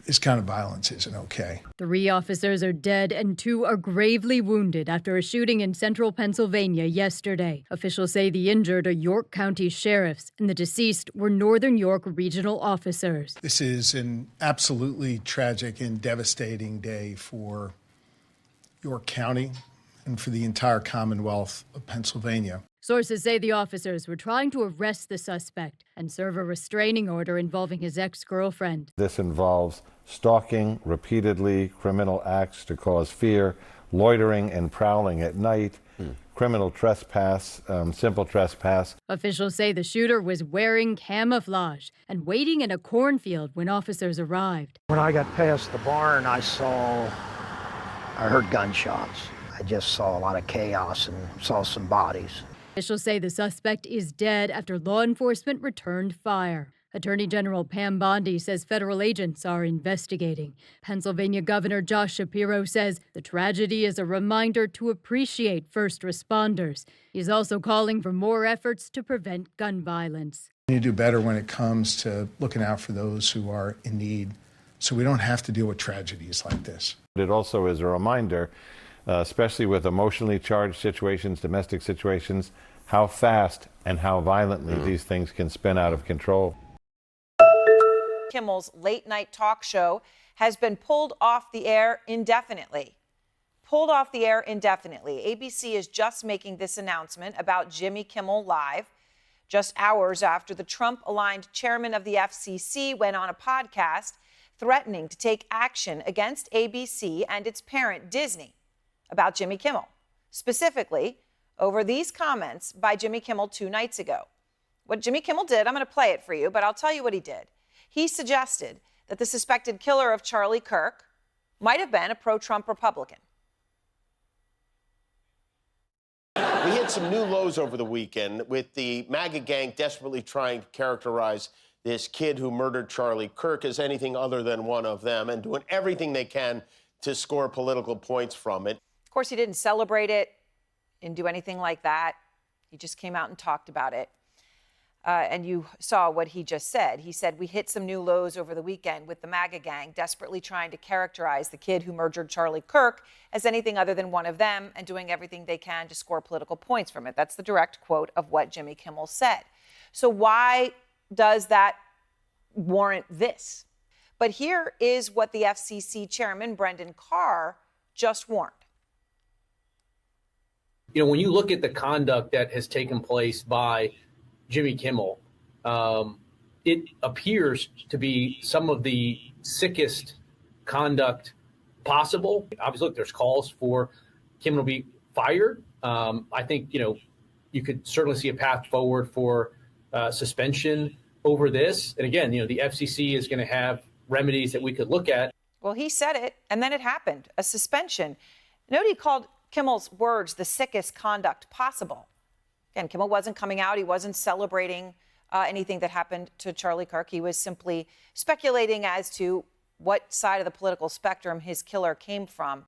this kind of violence isn't okay. 3 officers are dead and 2 are gravely wounded after a shooting in central Pennsylvania yesterday. Officials say the injured are York County sheriffs and the deceased were Northern York regional officers. This is an absolutely tragic and devastating day for York County and for the entire Commonwealth of Pennsylvania. Sources say the officers were trying to arrest the suspect and serve a restraining order involving his ex-girlfriend. This involves stalking, repeatedly criminal acts to cause fear, loitering and prowling at night, criminal trespass, simple trespass. Officials say the shooter was wearing camouflage and waiting in a cornfield when officers arrived. When I got past the barn, I heard gunshots. I just saw a lot of chaos and saw some bodies. Officials say the suspect is dead after law enforcement returned fire. Attorney General Pam Bondi says federal agents are investigating. Pennsylvania Governor Josh Shapiro says the tragedy is a reminder to appreciate first responders. He's also calling for more efforts to prevent gun violence. We need to do better when it comes to looking out for those who are in need so we don't have to deal with tragedies like this. It also is a reminder, especially with emotionally charged situations, domestic situations, how fast and how violently these things can spin out of control. Kimmel's late-night talk show has been pulled off the air indefinitely. Pulled off the air indefinitely. ABC is just making this announcement about Jimmy Kimmel Live, just hours after the Trump-aligned chairman of the FCC went on a podcast threatening to take action against ABC and its parent, Disney, about Jimmy Kimmel, specifically over these comments by Jimmy Kimmel 2 nights ago. What Jimmy Kimmel did, I'm going to play it for you, but I'll tell you what he did. He suggested that the suspected killer of Charlie Kirk might have been a pro-Trump Republican. We hit some new lows over the weekend with the MAGA gang desperately trying to characterize this kid who murdered Charlie Kirk as anything other than one of them and doing everything they can to score political points from it. Of course, he didn't celebrate it, didn't do anything like that. He just came out and talked about it. And you saw what he just said. He said, we hit some new lows over the weekend with the MAGA gang desperately trying to characterize the kid who murdered Charlie Kirk as anything other than one of them and doing everything they can to score political points from it. That's the direct quote of what Jimmy Kimmel said. So why does that warrant this? But here is what the FCC chairman, Brendan Carr, just warned. You know, when you look at the conduct that has taken place by Jimmy Kimmel, it appears to be some of the sickest conduct possible. Obviously, look, there's calls for Kimmel to be fired. I think, you know, you could certainly see a path forward for suspension over this. And again, you know, the FCC is going to have remedies that we could look at. Well, he said it, and then it happened, a suspension. Note he called Kimmel's words the sickest conduct possible. Again, Kimmel wasn't coming out. He wasn't celebrating anything that happened to Charlie Kirk. He was simply speculating as to what side of the political spectrum his killer came from.